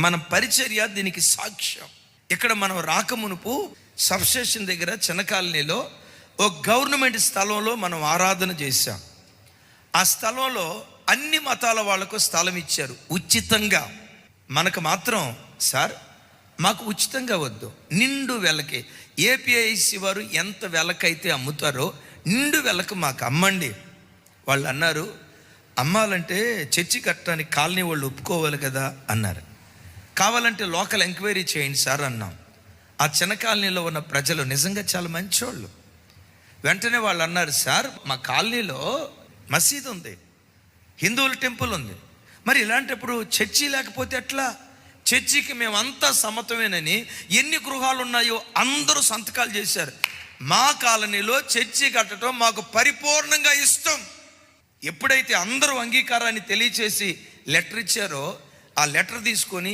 మన పరిచర్య దీనికి సాక్ష్యం. ఇక్కడ మనం రాకమునుపు సబ్స్టేషన్ దగ్గర చిన్న కాలనీలో ఒక గవర్నమెంట్ స్థలంలో మనం ఆరాధన చేశాం. ఆ స్థలంలో అన్ని మతాల వాళ్లకు స్థలం ఇచ్చారు ఉచితంగా. మనకు మాత్రం సార్ మాకు ఉచితంగా వద్దు, నిండు వెలకి ఏపీఐసి వారు ఎంత వెలకైతే అమ్ముతారో నిండు వెలకు మాకు అమ్మండి. వాళ్ళు అన్నారు, అమ్మాలంటే చర్చి కట్టడానికి కాలనీ వాళ్ళు ఒప్పుకోవాలి కదా అన్నారు. కావాలంటే లోకల్ ఎంక్వైరీ చేయండి సార్ అన్నాం. ఆ చిన్న కాలనీలో ఉన్న ప్రజలు నిజంగా చాలా మంచోళ్ళు. వెంటనే వాళ్ళు అన్నారు, సార్ మా కాలనీలో మసీదు ఉంది, హిందువుల టెంపుల్ ఉంది, మరి ఇలాంటప్పుడు చర్చి లేకపోతే ఎట్లా? చర్చికి మేమంతా సమ్మతమేనని ఎన్ని గృహాలు ఉన్నాయో అందరూ సంతకాలు చేశారు. మా కాలనీలో చర్చి కట్టడం మాకు పరిపూర్ణంగా ఇష్టం. ఎప్పుడైతే అందరూ అంగీకారాన్ని తెలియచేసి లెటర్ ఇచ్చారో ఆ లెటర్ తీసుకొని